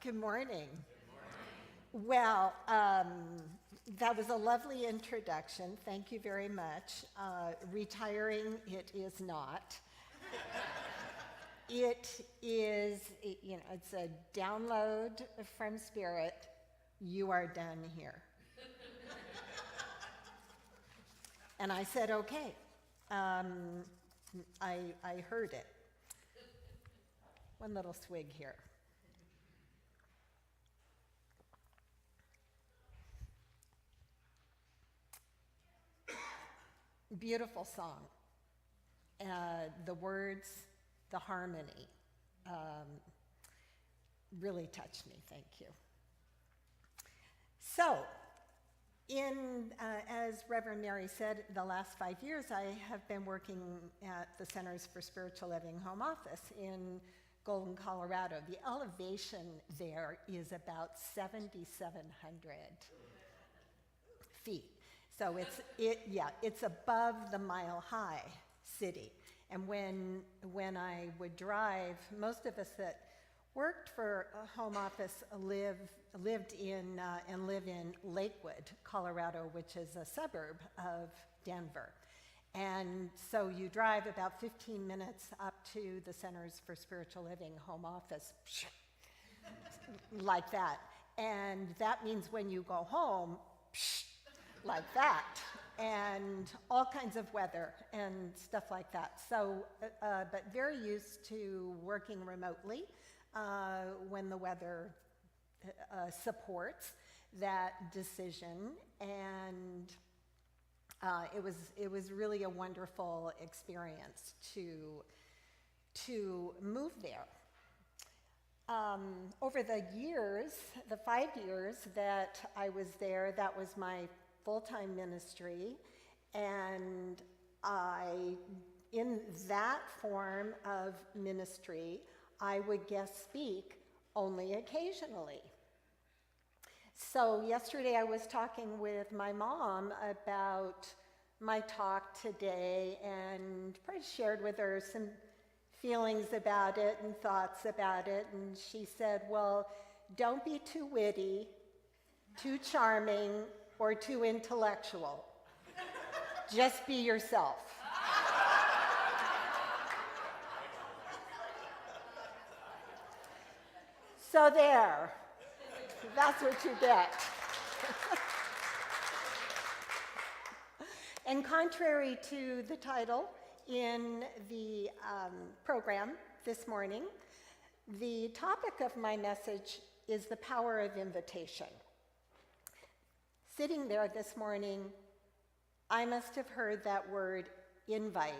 Good morning. Well, that was a lovely introduction. Thank you very much. Retiring, it is not. It is, it's a download from Spirit. You are done here. And I said, okay. I heard it. One little swig here. Beautiful song. The words, the harmony, really touched me. Thank you. So, as Reverend Mary said, the last 5 years I have been working at the Centers for Spiritual Living Home Office in Golden, Colorado. The elevation there is about 7,700 feet. So it's above the mile-high city. And when I would drive, most of us that worked for a home office lived in and live in Lakewood, Colorado, which is a suburb of Denver. And so you drive about 15 minutes up to the Centers for Spiritual Living home office, like that. And that means when you go home, like that, and all kinds of weather and stuff like that. So, but very used to working remotely when the weather supports that decision, and it was really a wonderful experience to move there. Over the years, the 5 years that I was there, that was my full-time ministry, and in that form of ministry, I would guest speak only occasionally. So yesterday I was talking with my mom about my talk today and probably shared with her some feelings about it and thoughts about it, and she said, well, don't be too witty, too charming, or too intellectual. Just be yourself. So there, that's what you get. And contrary to the title in the program this morning, the topic of my message is the power of invitation. Sitting there this morning, I must have heard that word invite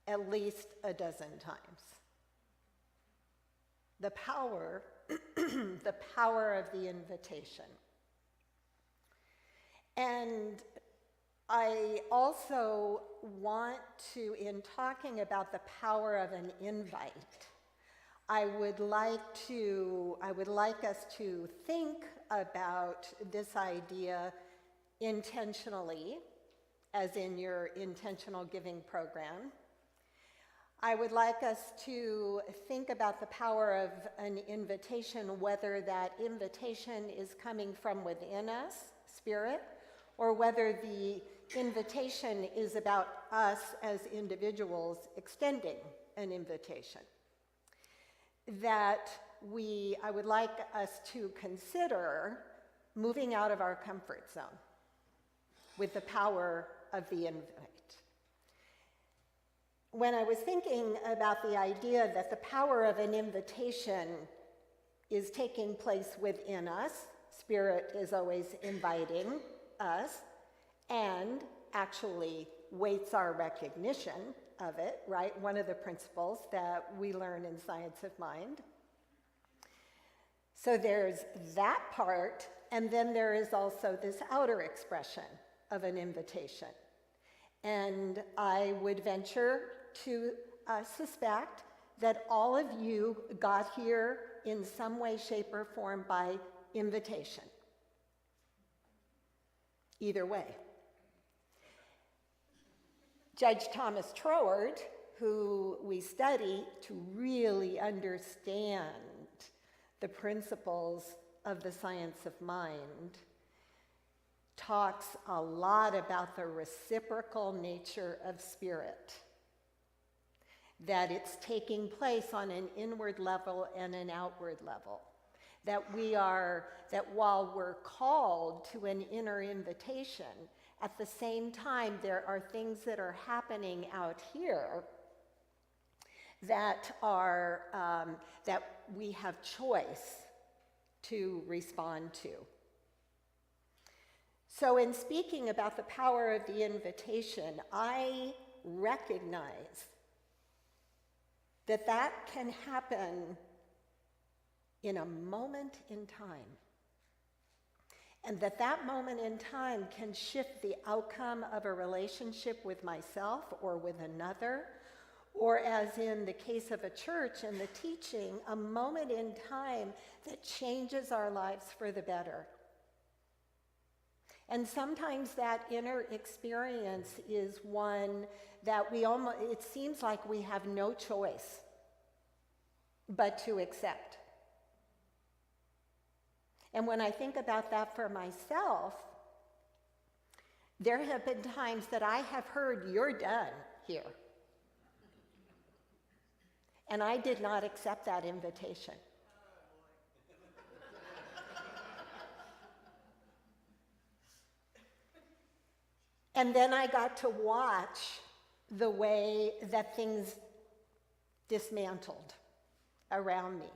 at least a dozen times. The power, the power of the invitation. And I also want to, in talking about the power of an invite, I would like us to think about this idea intentionally, as in your intentional giving program. I would like us to think about the power of an invitation, whether that invitation is coming from within us, Spirit, or whether the invitation is about us as individuals extending an invitation. I would like us to consider moving out of our comfort zone with the power of the invite. When I was thinking about the idea that the power of an invitation is taking place within us, Spirit is always inviting us, and actually waits our recognition of it, right? One of the principles that we learn in Science of Mind. So there's that part, and then there is also this outer expression of an invitation. And I would venture to suspect that all of you got here in some way, shape, or form by invitation. Either way. Judge Thomas Troward, who we study to really understand the principles of the science of mind, talks a lot about the reciprocal nature of spirit, that it's taking place on an inward level and an outward level, that while we're called to an inner invitation, at the same time there are things that are happening out here that we have choice to respond to. So in speaking about the power of the invitation, I recognize that that can happen in a moment in time. And that moment in time can shift the outcome of a relationship with myself or with another, or as in the case of a church and the teaching, a moment in time that changes our lives for the better. And sometimes that inner experience is one that it seems like we have no choice but to accept. And when I think about that for myself, there have been times that I have heard, "You're done here." And I did not accept that invitation. And then I got to watch the way that things dismantled around me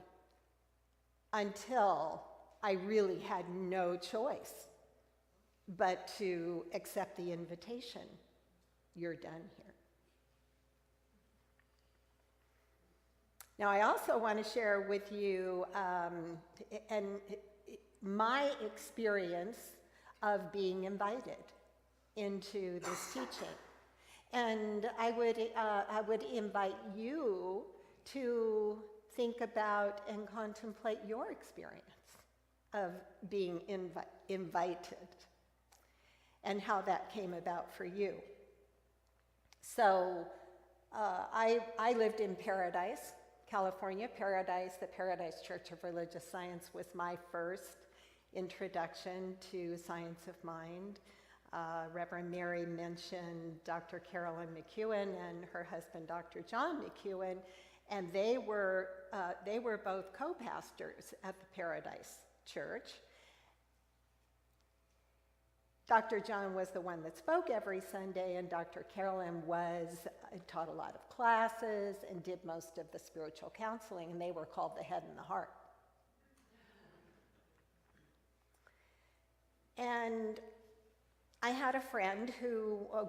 until I really had no choice but to accept the invitation. You're done here. Now, I also want to share with you my experience of being invited into this teaching. And I would invite you to think about and contemplate your experience of being invited and how that came about for you. So I lived in Paradise, California. Paradise, the Paradise Church of Religious Science, was my first introduction to science of mind. Reverend Mary mentioned Dr. Carolyn McEwen and her husband, Dr. John McEwen, and they were both co-pastors at the Paradise Church. Dr. John was the one that spoke every Sunday, and Dr. Carolyn taught a lot of classes and did most of the spiritual counseling, and they were called the head and the heart. And I had a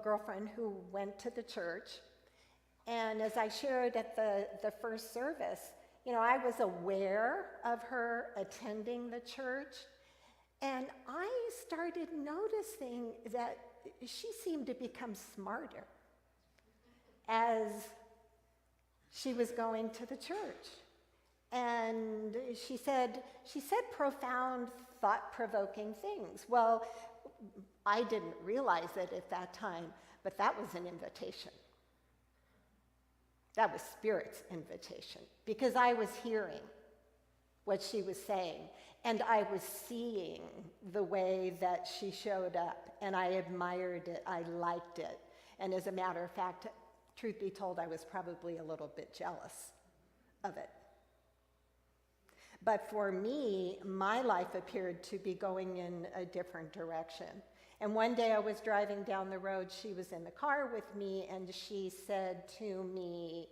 girlfriend who went to the church, and as I shared at the first service, I was aware of her attending the church, and I started noticing that she seemed to become smarter as she was going to the church. And she said profound, thought-provoking things. Well, I didn't realize it at that time, but that was an invitation. That was Spirit's invitation, because I was hearing what she was saying, and I was seeing the way that she showed up, and I admired it, I liked it, and as a matter of fact, truth be told, I was probably a little bit jealous of it. But for me, my life appeared to be going in a different direction. And one day I was driving down the road, she was in the car with me, and she said to me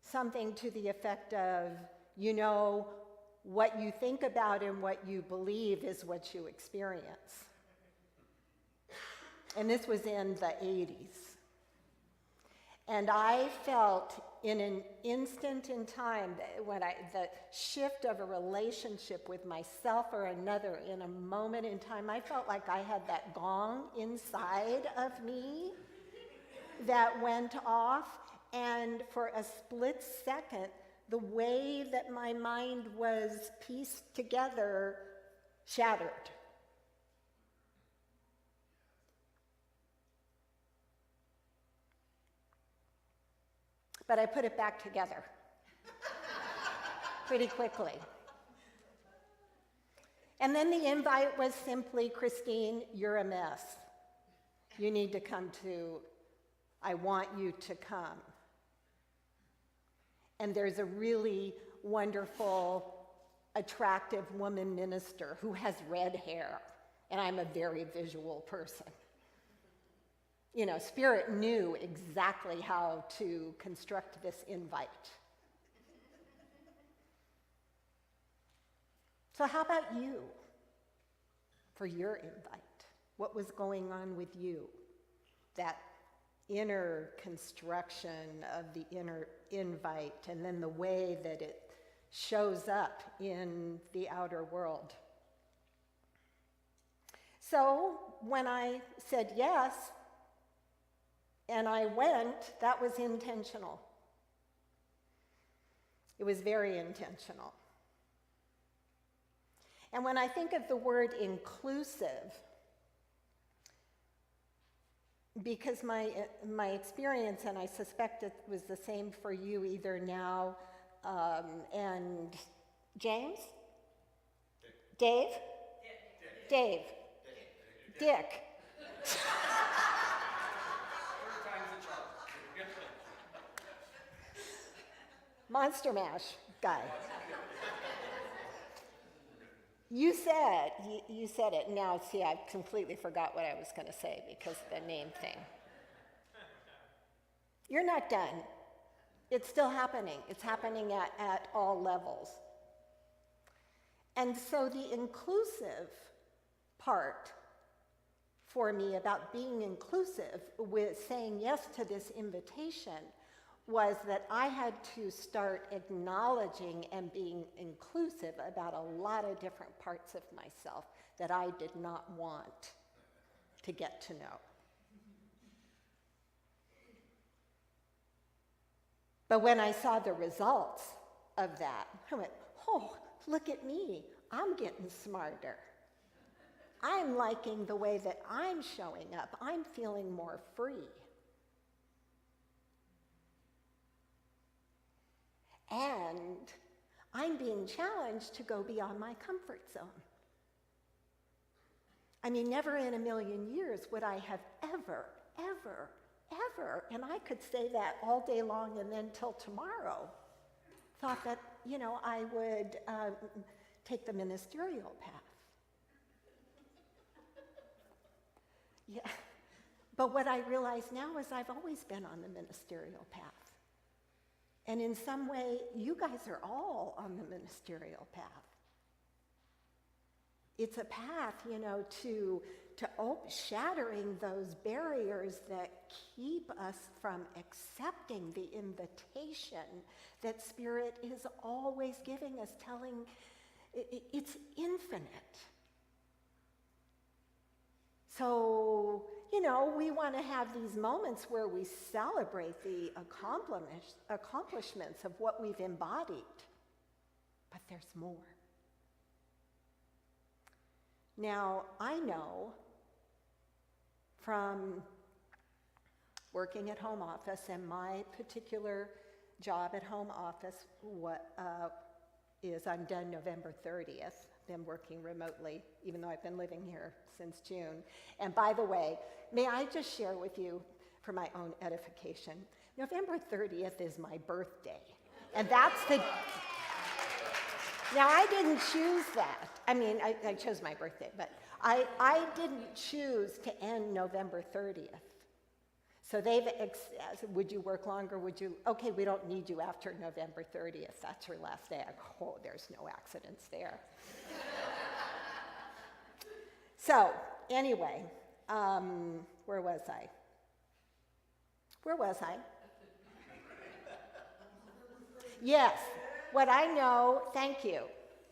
something to the effect of, what you think about and what you believe is what you experience. And this was in the 80s. And I felt in an instant in time the shift of a relationship with myself or another in a moment in time, I felt like I had that gong inside of me that went off, and for a split second, the way that my mind was pieced together shattered. But I put it back together pretty quickly. And then the invite was simply, Christine, you're a mess. You need to come to, I want you to come. And there's a really wonderful, attractive woman minister who has red hair, and I'm a very visual person. You know, Spirit knew exactly how to construct this invite. So how about you for your invite? What was going on with you? That inner construction of the inner invite, and then the way that it shows up in the outer world. So when I said yes, and I went, that was intentional. It was very intentional. And when I think of the word inclusive, because my experience, and I suspect it was the same for you either now and James? Dave? Dave. Dick. Monster Mash guy. You said it. Now, see, I completely forgot what I was going to say because of the name thing. You're not done. It's still happening. It's happening at all levels. And so the inclusive part for me about being inclusive with saying yes to this invitation was that I had to start acknowledging and being inclusive about a lot of different parts of myself that I did not want to get to know. But when I saw the results of that, I went, oh, look at me. I'm getting smarter. I'm liking the way that I'm showing up. I'm feeling more free. And I'm being challenged to go beyond my comfort zone. I mean, never in a million years would I have ever, and I could say that all day long and then till tomorrow, thought that, you know, I would take the ministerial path. Yeah, but what I realize now is I've always been on the ministerial path. And in some way, you guys are all on the ministerial path. It's a path, you know, to shattering those barriers that keep us from accepting the invitation that Spirit is always giving us, telling it's infinite. So, you know, we want to have these moments where we celebrate the accomplishments of what we've embodied. But there's more. Now, I know from working at home office, and my particular job at home office is I'm done November 30th. Been working remotely, even though I've been living here since June. And by the way, may I just share with you, for my own edification, November 30th is my birthday. And that's the... Now, I didn't choose that. I mean, I chose my birthday, but I didn't choose to end November 30th. So they've, would you work longer? Would you, okay, we don't need you after November 30th. That's your last day. Oh, there's no accidents there. So anyway, where was I? Yes, what I know, thank you.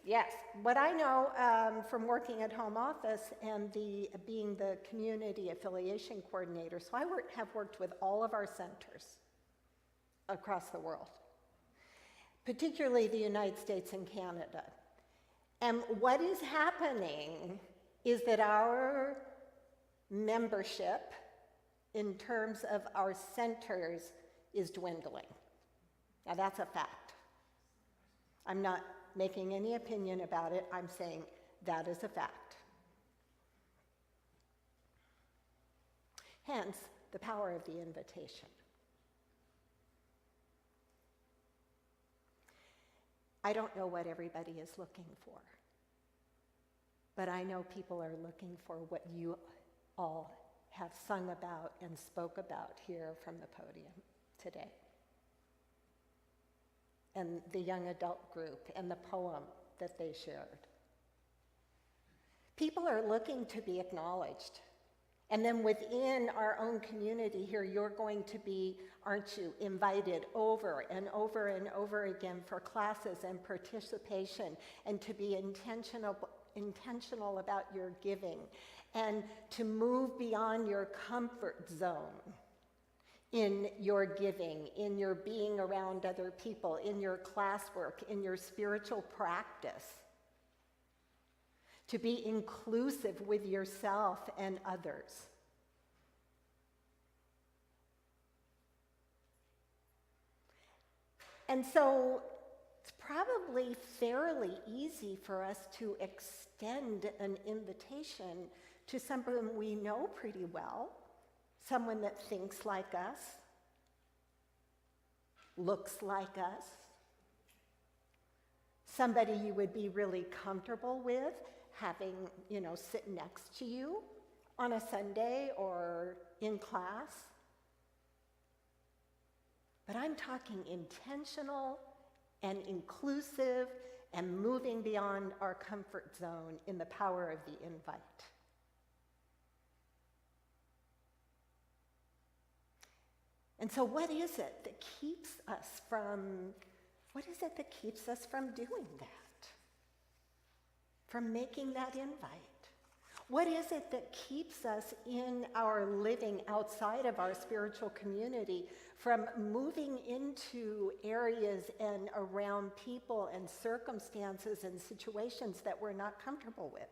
Yes, what I know from working at home office and being the community affiliation coordinator, so I have worked with all of our centers across the world, particularly the United States and Canada. And what is happening is that our membership in terms of our centers is dwindling. Now that's a fact. I'm not making any opinion about it. I'm saying That is a fact. Hence, the power of the invitation. I don't know what everybody is looking for, but I know people are looking for what you all have sung about and spoke about here from the podium today. And the young adult group and the poem that they shared. People are looking to be acknowledged. And then within our own community here, you're going to be, aren't you, invited over and over and over again for classes and participation, and to be intentional about your giving, and to move beyond your comfort zone in your giving, in your being around other people, in your classwork, in your spiritual practice. To be inclusive with yourself and others. And so it's probably fairly easy for us to extend an invitation to someone we know pretty well, someone that thinks like us, looks like us, somebody you would be really comfortable with having, sit next to you on a Sunday or in class. But I'm talking intentional and inclusive and moving beyond our comfort zone in the power of the invite. And so what is it that keeps us from doing that? From making that invite? What is it that keeps us in our living outside of our spiritual community from moving into areas and around people and circumstances and situations that we're not comfortable with?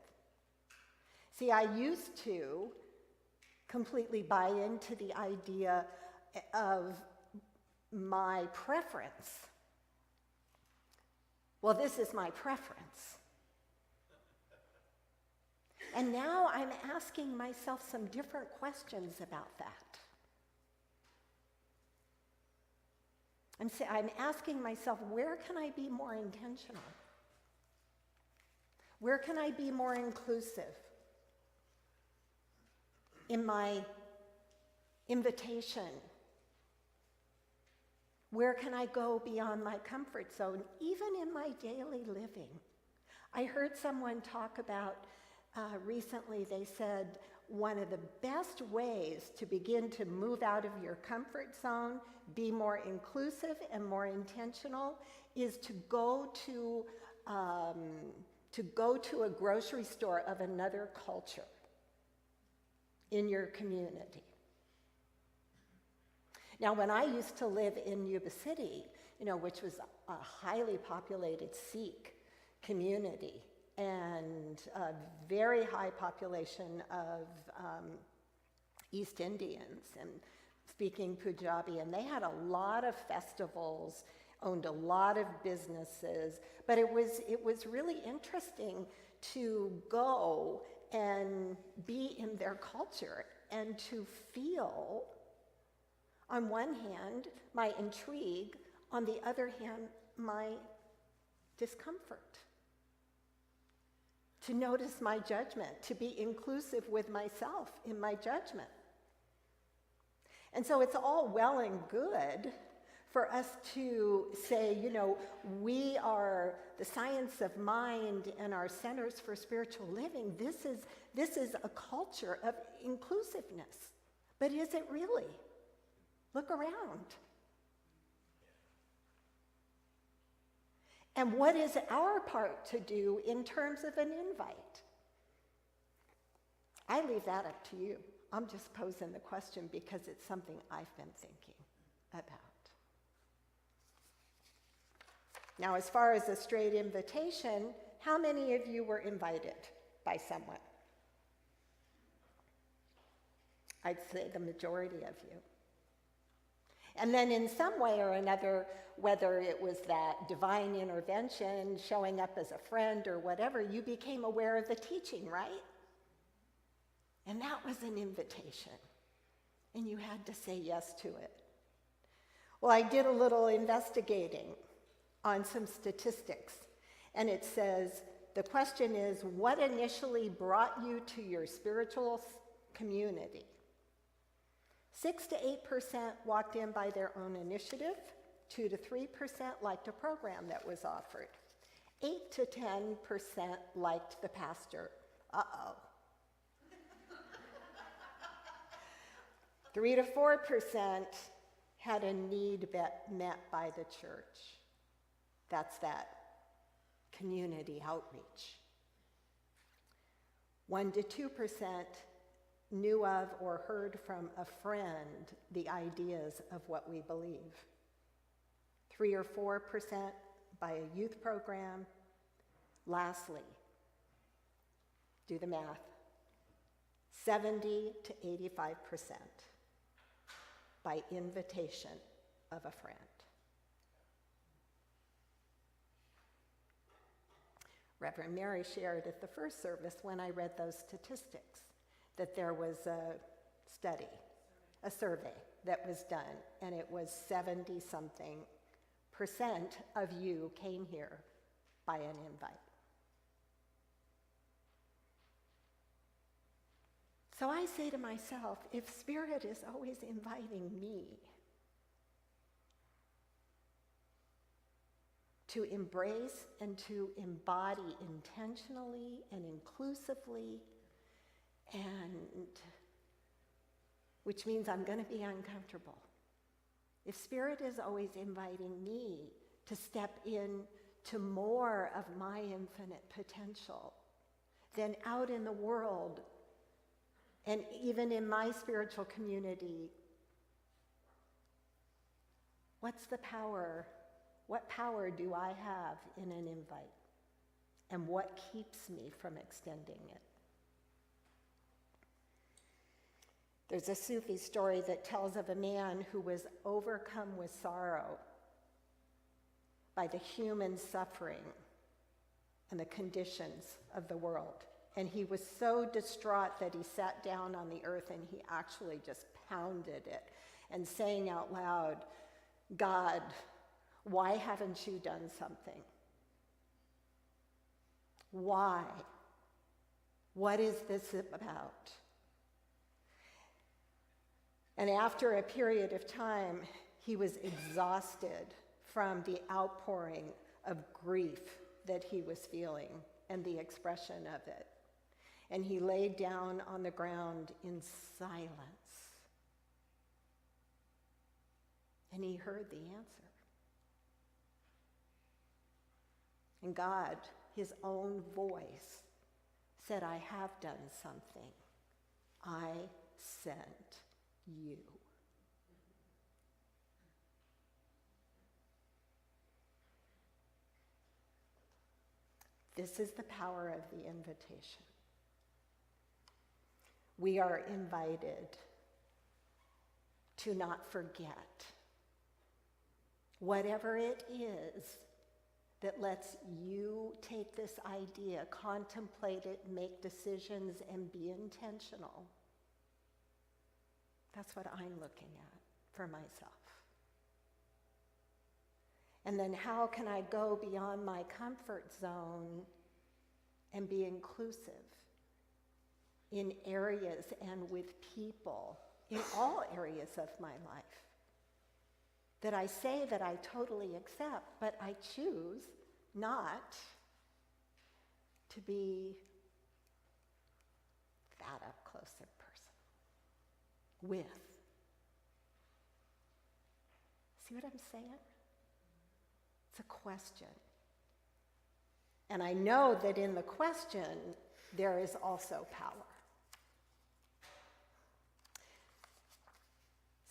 See, I used to completely buy into the idea of my preference. Well, this is my preference. And now I'm asking myself some different questions about that. I'm asking myself, where can I be more intentional? Where can I be more inclusive in my invitation? Where can I go beyond my comfort zone, even in my daily living? I heard someone talk about recently, they said, one of the best ways to begin to move out of your comfort zone, be more inclusive and more intentional, is to go to a grocery store of another culture in your community. Now, when I used to live in Yuba City, which was a highly populated Sikh community, and a very high population of East Indians and speaking Punjabi, and they had a lot of festivals, owned a lot of businesses, but it was really interesting to go and be in their culture and to feel, on one hand, my intrigue, on the other hand, my discomfort. To notice my judgment, to be inclusive with myself in my judgment. And so it's all well and good for us to say, we are the science of mind and our centers for spiritual living. This is a culture of inclusiveness. But is it really? Look around. And what is our part to do in terms of an invite? I leave that up to you. I'm just posing the question because it's something I've been thinking about. Now, as far as a straight invitation, how many of you were invited by someone? I'd say the majority of you. And then in some way or another, whether it was that divine intervention, showing up as a friend or whatever, you became aware of the teaching, right? And that was an invitation. And you had to say yes to it. Well, I did a little investigating on some statistics. And it says, the question is, what initially brought you to your spiritual community? 6 to 8% walked in by their own initiative. 2 to 3% liked a program that was offered. 8 to 10% liked the pastor. Uh-oh. 3 to 4% had a need met by the church. That's that community outreach. 1 to 2% knew of or heard from a friend the ideas of what we believe. 3 or 4% by a youth program. Lastly, do the math, 70 to 85% by invitation of a friend. Reverend Mary shared at the first service when I read those statistics that there was a study, a survey that was done, and it was 70-something% of you came here by an invite. So I say to myself, if Spirit is always inviting me to embrace and to embody intentionally and inclusively, and which means I'm going to be uncomfortable. If Spirit is always inviting me to step in to more of my infinite potential, then out in the world, and even in my spiritual community, what's the power? What power do I have in an invite? And what keeps me from extending it? There's a Sufi story that tells of a man who was overcome with sorrow by the human suffering and the conditions of the world. And he was so distraught that he sat down on the earth and he actually just pounded it and saying out loud, God, why haven't you done something? Why? What is this about? And after a period of time, he was exhausted from the outpouring of grief that he was feeling and the expression of it. And he laid down on the ground in silence. And he heard the answer. And God, his own voice, said, I have done something. I sent you. This is the power of the invitation. We are invited to not forget whatever it is that lets you take this idea, contemplate it, make decisions, and be intentional. That's what I'm looking at for myself. And then how can I go beyond my comfort zone and be inclusive in areas and with people, in all areas of my life, that I say that I totally accept, but I choose not to be that up close a person with. See what I'm saying? It's a question. And I know that in the question, there is also power.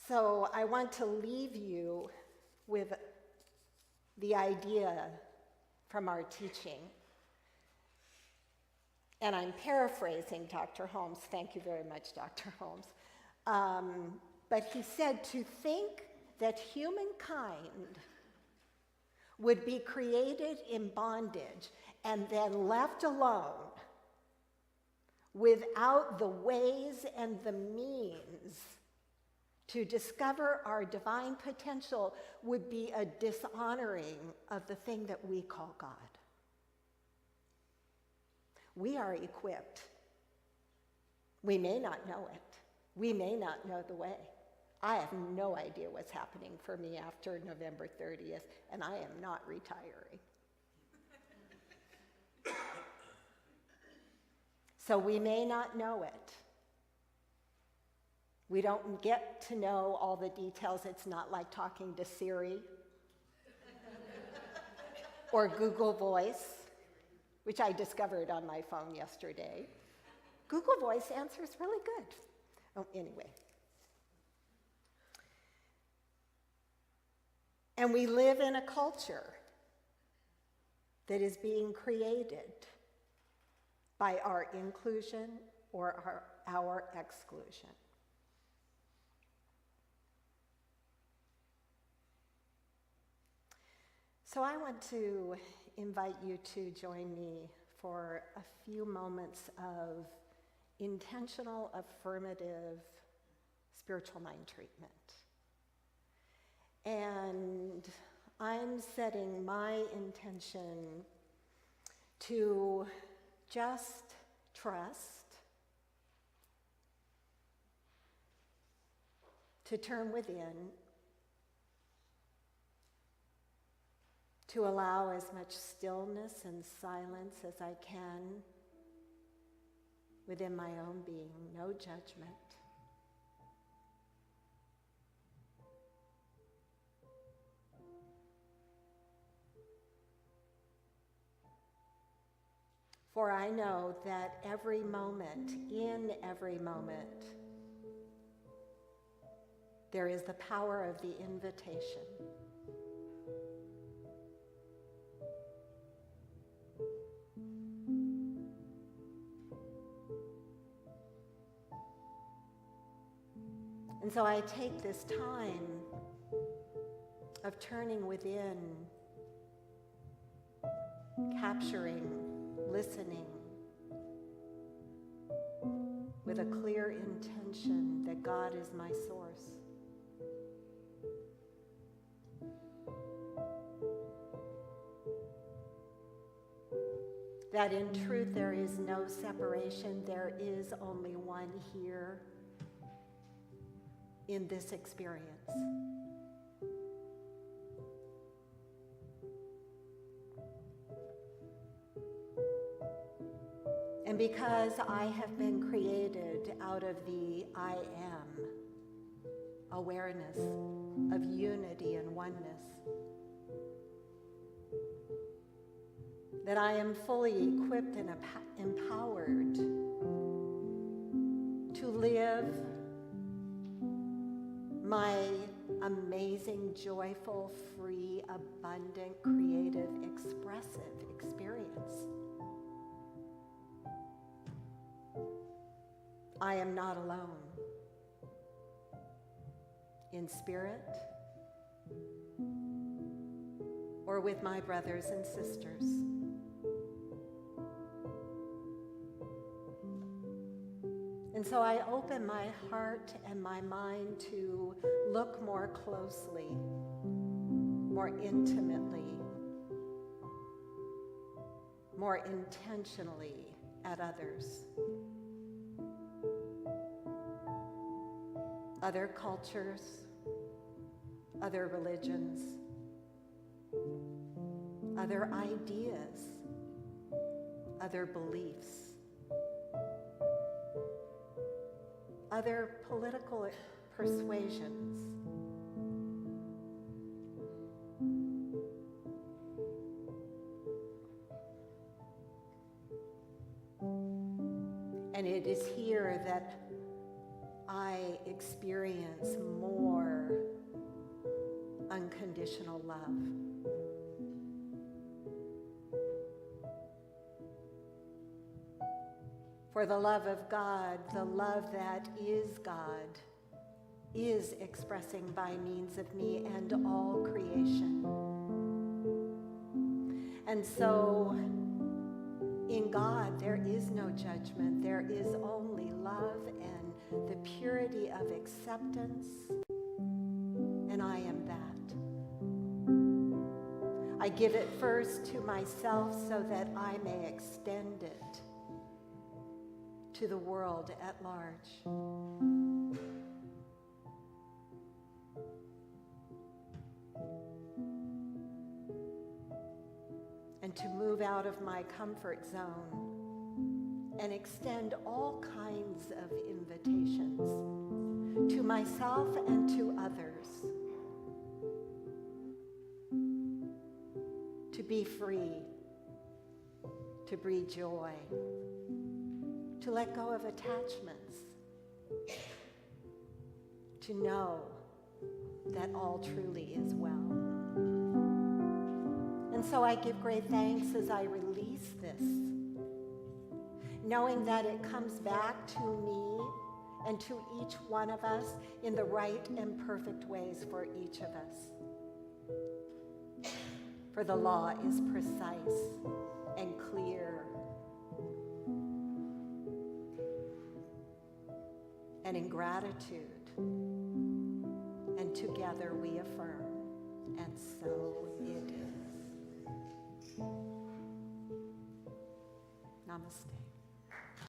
So I want to leave you with the idea from our teaching. And I'm paraphrasing Dr. Holmes. Thank you very much, Dr. Holmes. But he said to think that humankind would be created in bondage and then left alone without the ways and the means to discover our divine potential would be a dishonoring of the thing that we call God. We are equipped. We may not know it. We may not know the way. I have no idea what's happening for me after November 30th, and I am not retiring. So we may not know it. We don't get to know all the details. It's not like talking to Siri or Google Voice, which I discovered on my phone yesterday. Google Voice answers really good. Oh, anyway. And we live in a culture that is being created by our inclusion or our exclusion. So I want to invite you to join me for a few moments of intentional, affirmative spiritual mind treatment. And I'm setting my intention to just trust, to turn within, to allow as much stillness and silence as I can within my own being, no judgment. For I know that every moment, in every moment, there is the power of the invitation. And so I take this time of turning within, capturing, listening, with a clear intention that God is my source. That in truth there is no separation, there is only one here in this experience. And because I have been created out of the I am awareness of unity and oneness, that I am fully equipped and empowered to live my amazing, joyful, free, abundant, creative, expressive experience. I am not alone in spirit or with my brothers and sisters. And so I open my heart and my mind to look more closely, more intimately, more intentionally at others. Other cultures, other religions, other ideas, other beliefs, other political persuasions. And it is here that I experience more unconditional love. For the love of God, the love that is God, is expressing by means of me and all creation. And so in God, there is no judgment. There is only love and the purity of acceptance, and I am that. I give it first to myself so that I may extend it to the world at large. And to move out of my comfort zone and extend all kinds of invitations to myself and to others to be free, to breathe joy, to let go of attachments, to know that all truly is well. And so I give great thanks as I release this, knowing that it comes back to me and to each one of us in the right and perfect ways for each of us. For the law is precise and clear. And in gratitude, and together we affirm, and so it is. Namaste.